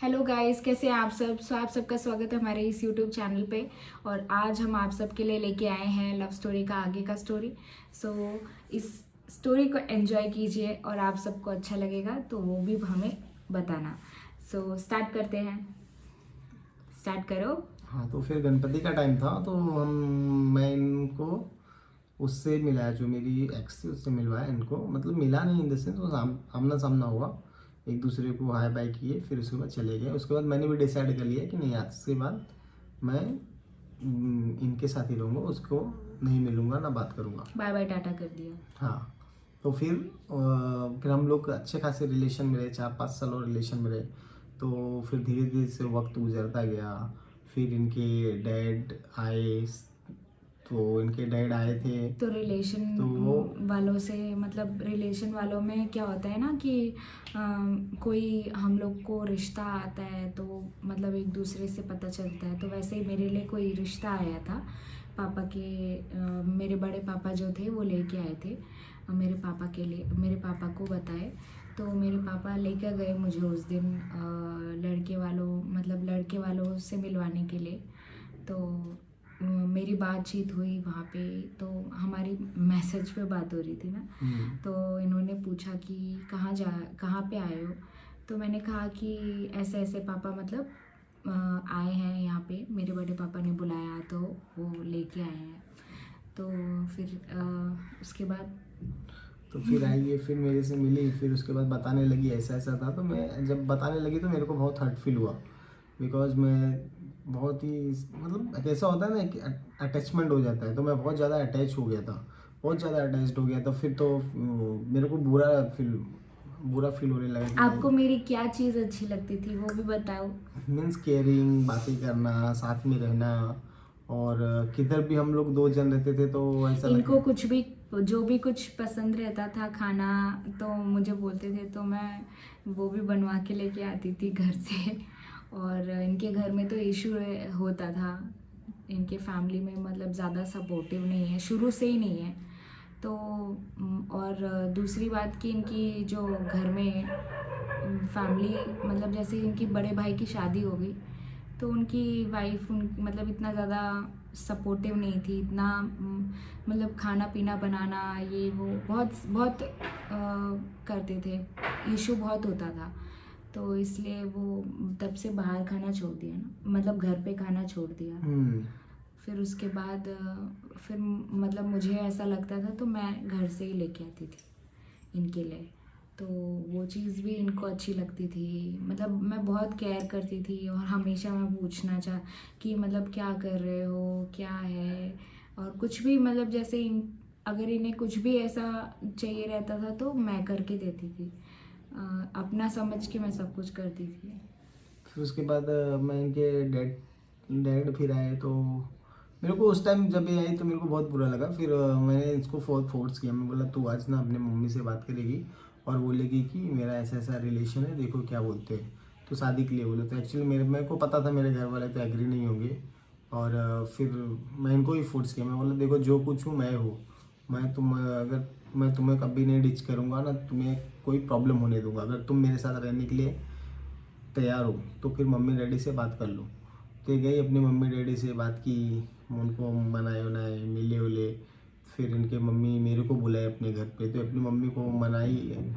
Hello guys, कैसे हैं आप सब। आप सबका स्वागत है हमारे इस यूट्यूब चैनल पे। और आज हम आप सबके लिए लेके आए हैं लव स्टोरी का आगे का स्टोरी। इस स्टोरी को एंजॉय कीजिए और आप सबको अच्छा लगेगा तो वो भी हमें बताना। स्टार्ट करते हैं। स्टार्ट करो। हाँ, तो फिर गणपति का टाइम था तो मैं इनको उससे मिलाया, जो मेरी एक्स थी उससे मिलवाया इनको। मतलब मिला नहीं इन द सेंस, वो आमना सामना हुआ, एक दूसरे को हाय बाय किए, फिर उसके बाद चले गए। उसके बाद मैंने भी डिसाइड कर लिया कि नहीं, आज के बाद मैं इनके साथ ही रहूँगा, उसको नहीं मिलूँगा ना बात करूँगा। बाय बाय टाटा कर दिया। हाँ, तो फिर हम लोग अच्छे खासे रिलेशन में रहे, 4-5 साल और रिलेशन में रहे। तो फिर धीरे धीरे से वक्त गुजरता गया। फिर इनके डैड आए, तो इनके डैड आए थे तो रिलेशन तो वो वालों से, मतलब रिलेशन वालों में क्या होता है ना कि कोई हम लोग को रिश्ता आता है तो मतलब एक दूसरे से पता चलता है। तो वैसे ही मेरे लिए कोई रिश्ता आया था पापा के। मेरे बड़े पापा जो थे वो लेके आए थे मेरे पापा के लिए, मेरे पापा को बताए। तो मेरे पापा लेकर गए मुझे उस दिन लड़के वालों से मिलवाने के लिए। तो मेरी बातचीत हुई वहाँ पे। तो हमारी मैसेज पे बात हो रही थी ना। तो इन्होंने पूछा कि कहाँ पे आए हो। तो मैंने कहा कि ऐसे ऐसे पापा मतलब आए हैं यहाँ पे, मेरे बड़े पापा ने बुलाया तो वो लेके आए हैं। तो फिर उसके बाद तो फिर आई है, फिर मेरे से मिली, फिर उसके बाद बताने लगी ऐसा ऐसा था। तो मैं जब बताने लगी तो मेरे को बहुत हर्ट फील हुआ, बिकॉज मैं बहुत ही, मतलब ऐसा होता है ना कि अटैचमेंट हो जाता है। तो मैं बहुत ज़्यादा अटैच हो गया था, बहुत ज़्यादा अटैच्ड हो गया था। फिर तो मेरे को बुरा फील होने लगा कि आपको नहीं, मेरी क्या चीज़ अच्छी लगती थी वो भी बताओ। मीन्स केयरिंग, बातें करना, साथ में रहना। और किधर भी हम लोग 2 जन रहते थे तो ऐसा इनको लगे। कुछ भी, जो भी कुछ पसंद रहता था खाना तो मुझे बोलते थे, तो मैं वो भी बनवा के लेके आती थी घर से। और इनके घर में तो इशू होता था, इनके फैमिली में मतलब ज़्यादा सपोर्टिव नहीं है, शुरू से ही नहीं है। तो और दूसरी बात कि इनकी जो घर में फैमिली, मतलब जैसे इनकी बड़े भाई की शादी हो गई तो उनकी वाइफ मतलब इतना ज़्यादा सपोर्टिव नहीं थी, इतना मतलब खाना पीना बनाना ये वो बहुत बहुत करते थे, इशू बहुत होता था। तो इसलिए वो तब से बाहर खाना छोड़ दिया ना, मतलब घर पे खाना छोड़ दिया। फिर उसके बाद फिर मतलब मुझे ऐसा लगता था तो मैं घर से ही लेके आती थी इनके लिए। तो वो चीज़ भी इनको अच्छी लगती थी, मतलब मैं बहुत केयर करती थी और हमेशा मैं पूछना चाह कि मतलब क्या कर रहे हो, क्या है। और कुछ भी मतलब जैसे अगर इन्हें कुछ भी ऐसा चाहिए रहता था तो मैं करके देती थी। अपना समझ के मैं सब कुछ करती थी। फिर उसके बाद मैं इनके डैड डैड फिर आए तो मेरे को उस टाइम जब ये आई तो मेरे को बहुत बुरा लगा। फिर मैंने इसको फोर्स किया, मैं बोला तू आज ना अपने मम्मी से बात करेगी और बोलेगी कि मेरा ऐसा ऐसा रिलेशन है, देखो क्या बोलते हैं। तो शादी के लिए बोले। तो एक्चुअली मेरे को पता था मेरे घर वाले तो एग्री नहीं होंगे। और फिर मैं इनको ही फोर्स किया, मैं बोला देखो जो कुछ हूँ मैं हूँ। अगर मैं तुम्हें कभी नहीं डिच करूँगा ना, तुम्हें कोई प्रॉब्लम होने दूंगा। अगर तुम मेरे साथ रहने के लिए तैयार हो तो फिर मम्मी डैडी से बात कर लो। तो ये गई अपनी मम्मी डैडी से बात की, उनको मनाए उनाए, मिले उले। फिर इनके मम्मी मेरे को बुलाए अपने घर पे, तो अपनी मम्मी को मनाई,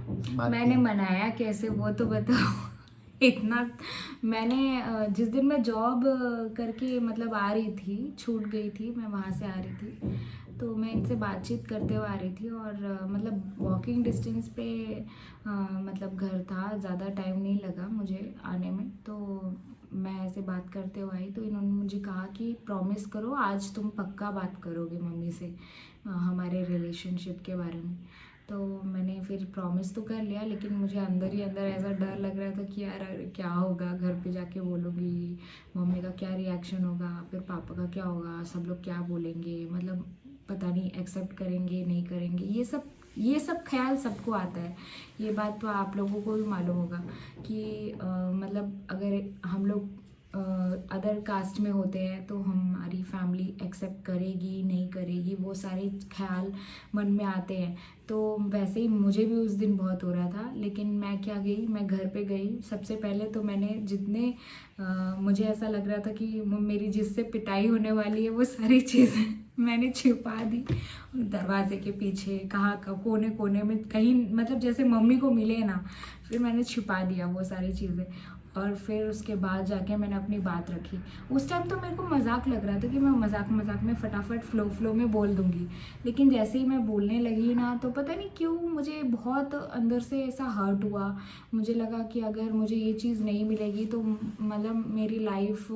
बात की। मैंने मनाया कैसे वो तो बताओ। इतना मैंने जिस दिन मैं जॉब करके मतलब आ रही थी, छूट गई थी, मैं वहाँ से आ रही थी तो मैं इनसे बातचीत करते हुए आ रही थी। और मतलब वॉकिंग डिस्टेंस पे मतलब घर था, ज़्यादा टाइम नहीं लगा मुझे आने में। तो मैं ऐसे बात करते हुए आई तो इन्होंने मुझे कहा कि प्रॉमिस करो आज तुम पक्का बात करोगे मम्मी से हमारे रिलेशनशिप के बारे में। तो मैंने फिर प्रॉमिस तो कर लिया, लेकिन मुझे अंदर ही अंदर ऐसा डर लग रहा था कि यार अरे क्या होगा, घर पे जाके बोलूँगी, मम्मी का क्या रिएक्शन होगा, फिर पापा का क्या होगा, सब लोग क्या बोलेंगे, मतलब पता नहीं एक्सेप्ट करेंगे नहीं करेंगे। ये सब ख्याल सबको आता है। ये बात तो आप लोगों को भी मालूम होगा कि मतलब अगर हम लोग अदर कास्ट में होते हैं तो हमारी फैमिली एक्सेप्ट करेगी नहीं करेगी, वो सारे ख्याल मन में आते हैं। तो वैसे ही मुझे भी उस दिन बहुत हो रहा था, लेकिन मैं क्या गई, मैं घर पे गई। सबसे पहले तो मैंने जितने मुझे ऐसा लग रहा था कि मेरी जिससे पिटाई होने वाली है वो सारी चीज़ें मैंने छिपा दी दरवाजे के पीछे, कहाँ कोने कोने में कहीं, मतलब जैसे मम्मी को मिले ना, फिर मैंने छिपा दिया वो सारी चीज़ें। और फिर उसके बाद जाके मैंने अपनी बात रखी। उस टाइम तो मेरे को मजाक लग रहा था कि मैं मजाक मजाक में फटाफट फ्लो में बोल दूंगी, लेकिन जैसे ही मैं बोलने लगी ना, तो पता नहीं क्यों मुझे बहुत अंदर से ऐसा हर्ट हुआ। मुझे लगा कि अगर मुझे ये चीज़ नहीं मिलेगी तो मतलब मेरी लाइफ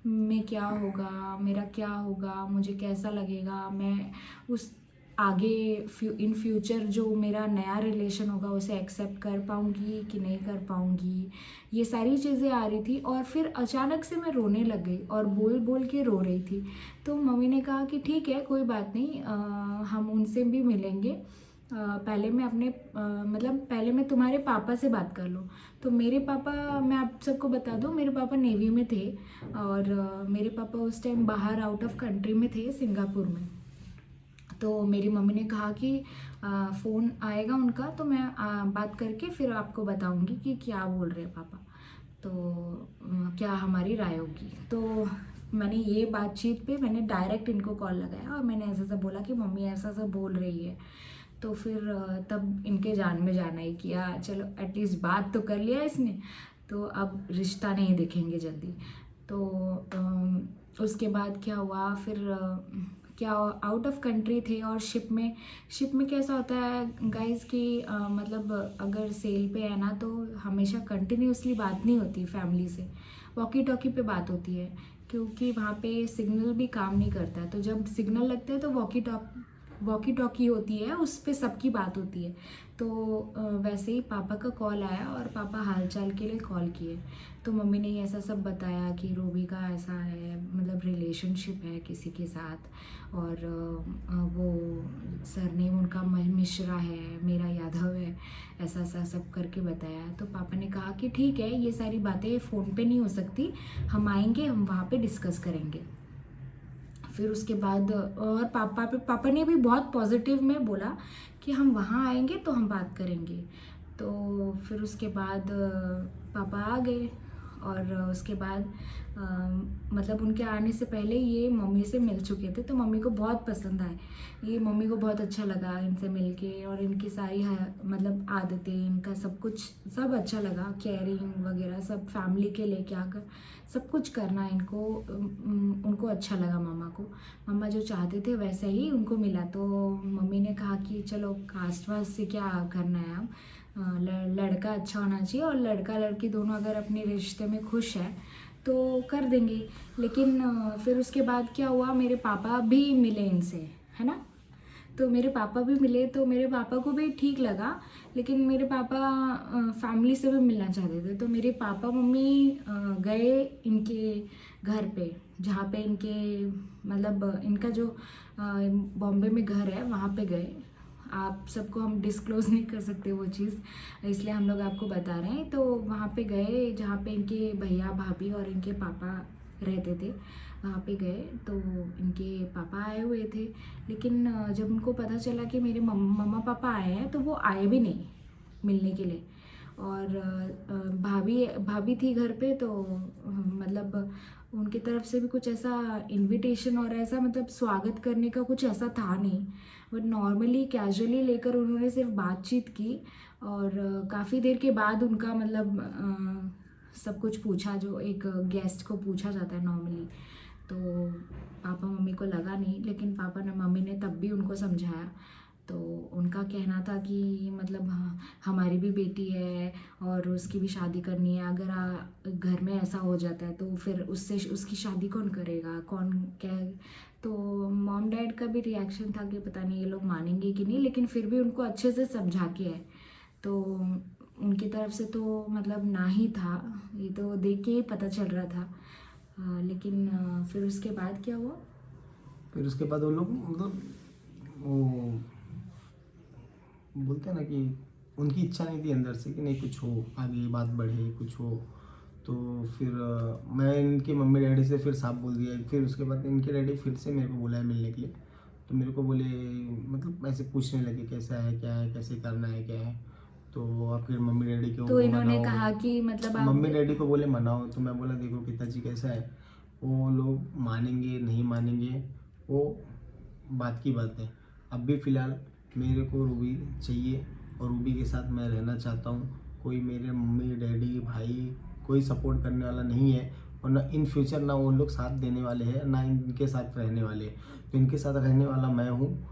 में क्या होगा, मेरा क्या होगा, मुझे कैसा लगेगा, मैं उस आगे इन फ्यूचर जो मेरा नया रिलेशन होगा उसे एक्सेप्ट कर पाऊँगी कि नहीं कर पाऊँगी, ये सारी चीज़ें आ रही थी। और फिर अचानक से मैं रोने लग गई और बोल बोल के रो रही थी। तो मम्मी ने कहा कि ठीक है कोई बात नहीं, हम उनसे भी मिलेंगे। पहले मैं अपने मतलब पहले मैं तुम्हारे पापा से बात कर लूँ। तो मेरे पापा, मैं आप सबको बता दूँ, मेरे पापा नेवी में थे और मेरे पापा उस टाइम बाहर आउट ऑफ कंट्री में थे, सिंगापुर में। तो मेरी मम्मी ने कहा कि फ़ोन आएगा उनका तो मैं बात करके फिर आपको बताऊंगी कि क्या बोल रहे हैं पापा, तो क्या हमारी राय होगी। तो मैंने ये बातचीत पे मैंने डायरेक्ट इनको कॉल लगाया और मैंने ऐसा बोला कि मम्मी ऐसा बोल रही है। तो फिर तब इनके जान में जाना ही किया, चलो एटलीस्ट बात तो कर लिया इसने, तो अब रिश्ता नहीं दिखेंगे जल्दी। तो उसके बाद क्या हुआ फिर, क्या आउट ऑफ कंट्री थे और शिप में कैसा होता है गाइस कि मतलब अगर सेल पे है ना तो हमेशा कंटिन्यूसली बात नहीं होती फैमिली से, वॉकी टॉकी पे बात होती है, क्योंकि वहाँ पे सिग्नल भी काम नहीं करता है। तो जब सिग्नल लगता है तो वॉकी टॉकी होती है, उस पे सबकी बात होती है। तो वैसे ही पापा का कॉल आया और पापा हालचाल के लिए कॉल किए। तो मम्मी ने ऐसा सब बताया कि रोबी का ऐसा है, मतलब रिलेशनशिप है किसी के साथ, और वो सरनेम उनका मिश्रा है, मेरा यादव है, ऐसा ऐसा सब करके बताया। तो पापा ने कहा कि ठीक है ये सारी बातें फ़ोन पे नहीं हो सकती, हम आएंगे, हम वहाँ पे डिस्कस करेंगे। फिर उसके बाद और पापा ने भी बहुत पॉजिटिव में बोला कि हम वहाँ आएंगे तो हम बात करेंगे। तो फिर उसके बाद पापा आ गए और उसके बाद मतलब उनके आने से पहले ये मम्मी से मिल चुके थे, तो मम्मी को बहुत पसंद आए ये, मम्मी को बहुत अच्छा लगा इनसे मिलके, और इनकी सारी मतलब आदतें, इनका सब कुछ सब अच्छा लगा, केयरिंग वगैरह सब फैमिली के लेके आकर सब कुछ करना इनको, उनको अच्छा लगा। मम्मा जो चाहते थे वैसा ही उनको मिला। तो मम्मी ने कहा कि चलो कास्ट वास्ट से क्या करना है, अब लड़का अच्छा होना चाहिए, और लड़का लड़की दोनों अगर अपने रिश्ते में खुश है तो कर देंगे। लेकिन फिर उसके बाद क्या हुआ, मेरे पापा भी मिले इनसे, है ना। तो मेरे पापा भी मिले तो मेरे पापा को भी ठीक लगा, लेकिन मेरे पापा फैमिली से भी मिलना चाहते थे। तो मेरे पापा मम्मी गए इनके घर पे, जहाँ पे इनके मतलब इनका जो बॉम्बे में घर है वहाँ पे गए। आप सबको हम डिस्क्लोज़ नहीं कर सकते वो चीज़, इसलिए हम लोग आपको बता रहे हैं। तो वहाँ पे गए जहाँ पे इनके भैया भाभी और इनके पापा रहते थे, वहाँ पे गए। तो इनके पापा आए हुए थे, लेकिन जब उनको पता चला कि मेरे मम्मा पापा आए हैं तो वो आए भी नहीं मिलने के लिए। और भाभी थी घर पे, तो मतलब उनकी तरफ से भी कुछ ऐसा इनविटेशन और ऐसा मतलब स्वागत करने का कुछ ऐसा था नहीं, बट नॉर्मली कैजुअली लेकर उन्होंने सिर्फ बातचीत की। और काफ़ी देर के बाद उनका मतलब सब कुछ पूछा जो एक गेस्ट को पूछा जाता है नॉर्मली। तो पापा मम्मी को लगा नहीं, लेकिन पापा ने मम्मी ने तब भी उनको समझाया। तो उनका कहना था कि मतलब हमारी भी बेटी है और उसकी भी शादी करनी है, अगर घर में ऐसा हो जाता है तो फिर उससे उसकी शादी कौन करेगा, कौन क्या। तो मॉम डैड का भी रिएक्शन था कि पता नहीं ये लोग मानेंगे कि नहीं, लेकिन फिर भी उनको अच्छे से समझा के है। तो उनकी तरफ से तो मतलब ना ही था, ये तो देख के ही पता चल रहा था। लेकिन फिर उसके बाद क्या हुआ, फिर उसके बाद वो लोग मतलब वो बोलते हैं ना कि उनकी इच्छा नहीं थी अंदर से कि नहीं कुछ हो, आगे बात बढ़े कुछ हो। तो फिर मैं इनकी मम्मी डैडी से फिर साफ बोल दिया। फिर उसके बाद इनके डैडी फिर से मेरे को बुलाया मिलने के लिए। तो मेरे को बोले, मतलब ऐसे पूछने लगे कैसा है, क्या है, कैसे करना है, क्या है। तो आप फिर मम्मी डैडी को तो इन्होंने मनाओ। कहा कि मतलब आप मम्मी डैडी को बोले मनाओ। तो मैं बोला देखो पिताजी कैसा है, वो लोग मानेंगे नहीं मानेंगे वो बात की बात है। अब भी फ़िलहाल मेरे को रूबी चाहिए और रूबी के साथ मैं रहना चाहता हूँ। कोई मेरे मम्मी डैडी भाई कोई सपोर्ट करने वाला नहीं है, और ना इन फ्यूचर ना वो लोग साथ देने वाले हैं, ना इनके साथ रहने वाले हैं। तो इनके साथ रहने वाला मैं हूँ।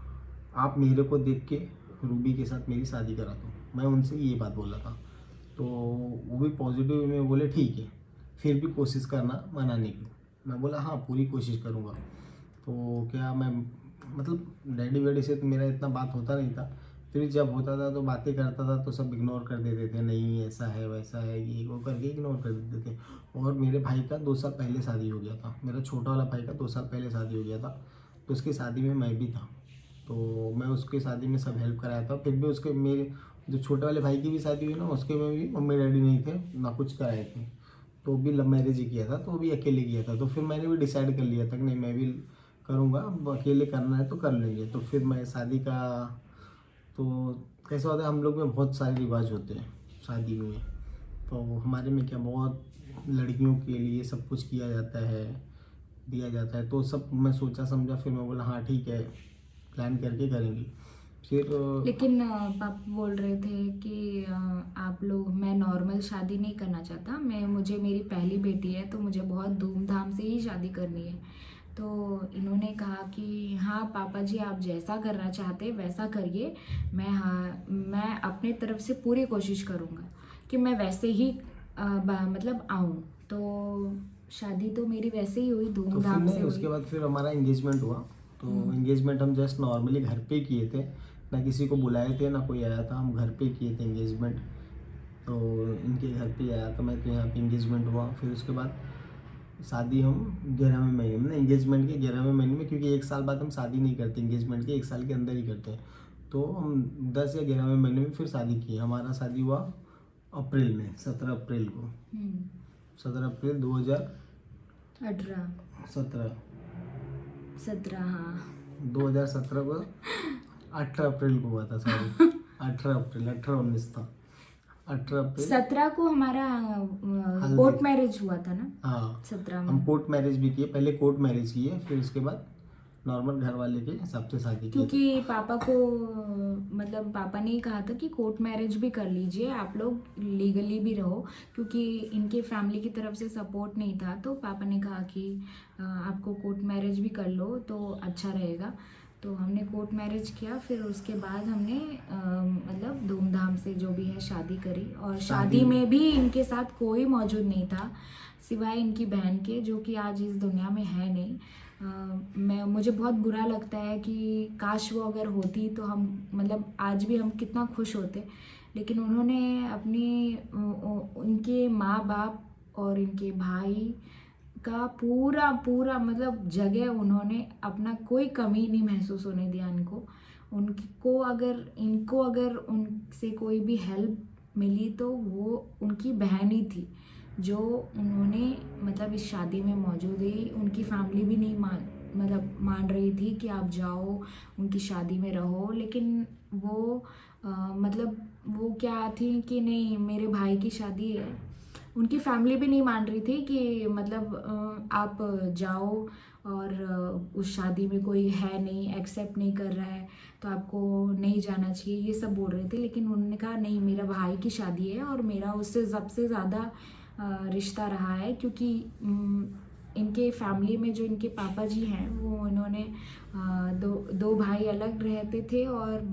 आप मेरे को देख के रूबी के साथ मेरी शादी करा दो। मैं उनसे ये बात बोला था। तो वो भी पॉजिटिव में बोले ठीक है, फिर भी कोशिश करना मनाने की। मैं बोला हाँ पूरी कोशिश करूँगा। तो क्या मैं, मतलब डैडी वैडी से तो मेरा इतना बात होता नहीं था। फिर जब होता था तो बातें करता था तो सब इग्नोर कर देते थे, नहीं ऐसा है वैसा है ये वो करके इग्नोर कर देते थे। और मेरे भाई का 2 साल पहले शादी हो गया था, मेरा छोटा वाला भाई का 2 साल पहले शादी हो गया था। तो उसकी शादी में मैं भी था। तो मैं उसकी शादी में सब हेल्प कराया था। फिर भी उसके मेरे जो छोटे वाले भाई की भी शादी हुई ना, उसके में भी मम्मी डैडी नहीं थे ना कुछ कराए थे। तो भी लव मैरिज ही किया था, तो वो भी अकेले किया था। तो फिर मैंने भी डिसाइड कर लिया था कि नहीं मैं भी करूँगा, अब अकेले करना है तो कर लेंगे। तो फिर मैं शादी का, तो कैसा होता है हम लोग में बहुत सारे रिवाज होते हैं शादी में। तो हमारे में क्या बहुत लड़कियों के लिए सब कुछ किया जाता है, दिया जाता है। तो सब मैं सोचा समझा, फिर मैं बोला हाँ ठीक है प्लान करके करेंगे। फिर लेकिन पापा बोल रहे थे कि आप लोग, मैं नॉर्मल शादी नहीं करना चाहता, मुझे मेरी पहली बेटी है तो मुझे बहुत धूमधाम से ही शादी करनी है। तो इन्होंने कहा कि हाँ पापा जी आप जैसा करना चाहते वैसा करिए, मैं अपने तरफ से पूरी कोशिश करूँगा कि मैं वैसे ही मतलब आऊँ। तो शादी तो मेरी वैसे ही हुई, तो फिर धूमधाम से नहीं, उसके हुई। बाद फिर हमारा एंगेजमेंट हुआ। तो एंगेजमेंट हम जस्ट नॉर्मली घर पे किए थे, ना किसी को बुलाए थे ना कोई आया था, हम घर पे किए थे एंगेजमेंट। तो इनके घर पे आया था मैं, तो यहाँ पे एंगेजमेंट हुआ। फिर उसके बाद शादी हम 11वें महीने में, एंगेजमेंट के 11वें महीने में, क्योंकि 1 साल बाद हम शादी नहीं करते, एंगेजमेंट के 1 साल के अंदर ही करते हैं। तो हम 10 या 11वें महीने में फिर शादी की। हमारा शादी हुआ अप्रैल में, 17 अप्रैल को, 17 अप्रैल 2017। 17 हाँ 2017 को 18 अप्रैल को हुआ था, सॉरी 18 अप्रैल, 18-19 था, 18 अप्रैल। 17 को हमारा हल्दी। कोर्ट मैरिज हुआ था ना। हाँ 17 हम में, कोर्ट मैरिज भी किए, पहले कोर्ट मैरिज किए फिर उसके बाद नॉर्मल घर वाले के हिसाब से शादी की। क्योंकि पापा को मतलब पापा ने कहा था कि कोर्ट मैरिज भी कर लीजिए, आप लोग लीगली भी रहो, क्योंकि इनके फैमिली की तरफ से सपोर्ट नहीं था। तो पापा ने कहा कि आपको कोर्ट मैरिज भी कर लो तो अच्छा रहेगा। तो हमने कोर्ट मैरिज किया, फिर उसके बाद हमने मतलब धूमधाम से जो भी है शादी करी। और शादी में भी इनके साथ कोई मौजूद नहीं था सिवाय इनकी बहन के, जो कि आज इस दुनिया में है नहीं। मुझे बहुत बुरा लगता है कि काश वो अगर होती तो हम, मतलब आज भी हम कितना खुश होते। लेकिन उन्होंने उनके माँ बाप और इनके भाई का पूरा पूरा मतलब जगह उन्होंने अपना कोई कमी नहीं महसूस होने दिया इनको। इनको अगर उनसे कोई भी हेल्प मिली तो वो उनकी बहन ही थी, जो उन्होंने मतलब इस शादी में मौजूद ही, उनकी फैमिली भी नहीं मान रही थी कि आप जाओ उनकी शादी में रहो। लेकिन वो मतलब वो क्या थी कि नहीं मेरे भाई की शादी है, उनकी फैमिली भी नहीं मान रही थी कि मतलब आप जाओ, और उस शादी में कोई है नहीं, एक्सेप्ट नहीं कर रहा है तो आपको नहीं जाना चाहिए, ये सब बोल रहे थे। लेकिन उन्होंने कहा नहीं मेरा भाई की शादी है और मेरा उससे सबसे ज़्यादा रिश्ता रहा है, क्योंकि इनके फैमिली में जो इनके पापा जी हैं वो इन्होंने दो भाई अलग रहते थे, और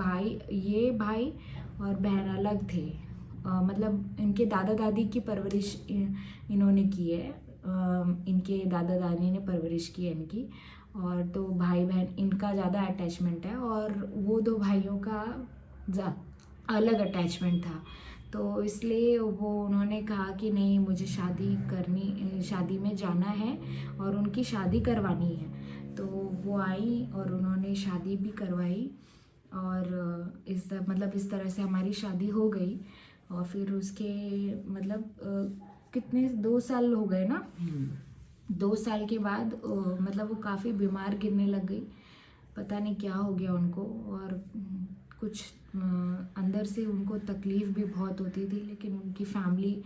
ये भाई और बहन अलग थे। मतलब इनके दादा दादी की परवरिश इन्होंने की है, इनके दादा दादी ने परवरिश की है इनकी। और तो भाई बहन इनका ज़्यादा अटैचमेंट है, और वो 2 भाइयों का अलग अटैचमेंट था। तो इसलिए वो उन्होंने कहा कि नहीं मुझे शादी में जाना है और उनकी शादी करवानी है। तो वो आई और उन्होंने शादी भी करवाई, और इस तरह से हमारी शादी हो गई। और फिर उसके मतलब कितने 2 साल हो गए ना, 2 साल के बाद मतलब वो काफ़ी बीमार गिरने लग गई, पता नहीं क्या हो गया उनको। और कुछ अंदर से उनको तकलीफ़ भी बहुत होती थी, लेकिन उनकी फैमिली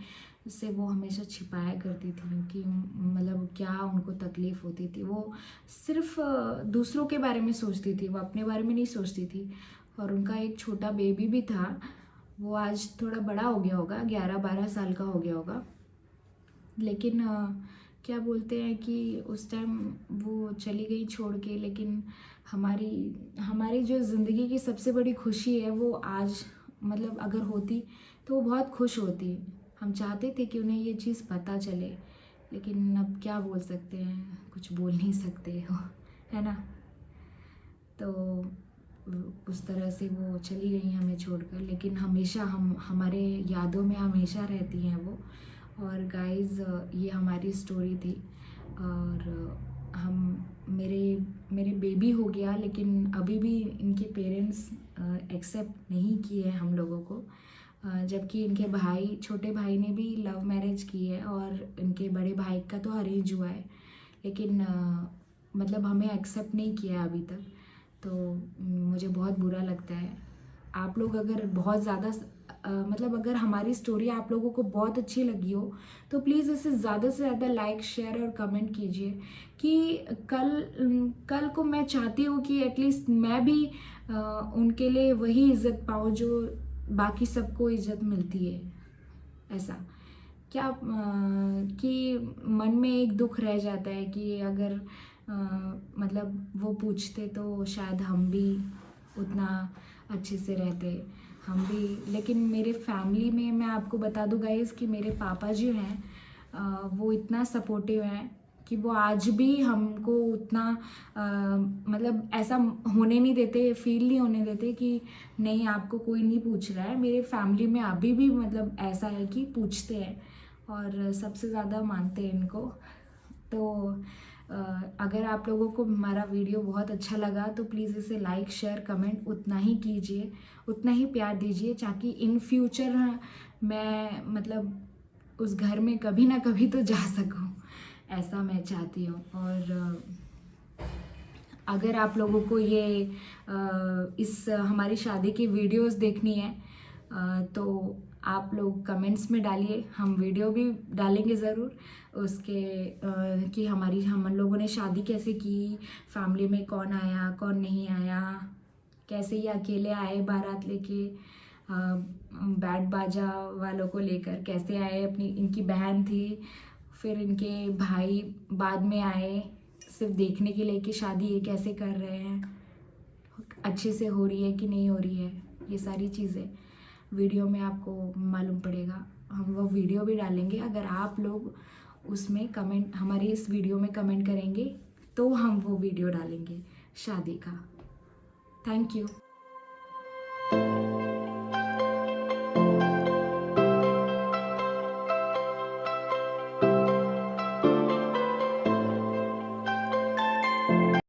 से वो हमेशा छिपाया करती थी कि मतलब क्या उनको तकलीफ़ होती थी। वो सिर्फ दूसरों के बारे में सोचती थी, वो अपने बारे में नहीं सोचती थी। और उनका एक छोटा बेबी भी था, वो आज थोड़ा बड़ा हो गया होगा, 11-12 साल का हो गया होगा। लेकिन क्या बोलते हैं कि उस टाइम वो चली गई छोड़ के, लेकिन हमारी जो ज़िंदगी की सबसे बड़ी खुशी है वो आज, मतलब अगर होती तो वो बहुत खुश होती। हम चाहते थे कि उन्हें ये चीज़ पता चले, लेकिन अब क्या बोल सकते हैं, कुछ बोल नहीं सकते हो, है ना। तो उस तरह से वो चली गई हमें छोड़कर, लेकिन हमेशा हमारे यादों में हमेशा रहती हैं वो। और गाइज़, ये हमारी स्टोरी थी। और मेरे बेबी हो गया, लेकिन अभी भी इनके पेरेंट्स एक्सेप्ट नहीं किए हैं हम लोगों को। जबकि इनके छोटे भाई ने भी लव मैरिज की है और इनके बड़े भाई का तो अरेंज हुआ है, लेकिन मतलब हमें एक्सेप्ट नहीं किया है अभी तक। तो मुझे बहुत बुरा लगता है। आप लोग अगर बहुत ज़्यादा मतलब अगर हमारी स्टोरी आप लोगों को बहुत अच्छी लगी हो तो प्लीज़ इसे ज़्यादा से ज़्यादा लाइक, शेयर और कमेंट कीजिए कि कल को मैं चाहती हूँ कि एटलीस्ट मैं भी उनके लिए वही इज़्ज़त पाऊँ जो बाकी सबको इज़्ज़त मिलती है। ऐसा क्या कि मन में एक दुख रह जाता है कि अगर मतलब वो पूछते तो शायद हम भी उतना अच्छे से रहते, हम भी। लेकिन मेरे फैमिली में मैं आपको बता दूं गाइस कि मेरे पापा जो हैं वो इतना सपोर्टिव हैं कि वो आज भी हमको उतना मतलब ऐसा होने नहीं देते, फील नहीं होने देते कि नहीं आपको कोई नहीं पूछ रहा है। मेरे फैमिली में अभी भी मतलब ऐसा है कि पूछते हैं और सबसे ज़्यादा मानते हैं इनको। तो अगर आप लोगों को हमारा वीडियो बहुत अच्छा लगा तो प्लीज़ इसे लाइक, शेयर, कमेंट उतना ही कीजिए, उतना ही प्यार दीजिए, ताकि इन फ्यूचर मैं मतलब उस घर में कभी ना कभी तो जा सकूं, ऐसा मैं चाहती हूँ। और अगर आप लोगों को ये इस हमारी शादी की वीडियोस देखनी है तो आप लोग कमेंट्स में डालिए, हम वीडियो भी डालेंगे ज़रूर उसके कि हम लोगों ने शादी कैसे की, फैमिली में कौन आया कौन नहीं आया, कैसे ये अकेले आए बारात लेके, बैंड बाजा वालों को लेकर कैसे आए, अपनी इनकी बहन थी, फिर इनके भाई बाद में आए सिर्फ देखने के लिए कि शादी ये कैसे कर रहे हैं, अच्छे से हो रही है कि नहीं हो रही है। ये सारी चीज़ें वीडियो में आपको मालूम पड़ेगा, हम वो वीडियो भी डालेंगे। अगर आप लोग उसमें कमेंट, हमारे इस वीडियो में कमेंट करेंगे तो हम वो वीडियो डालेंगे शादी का। Thank you.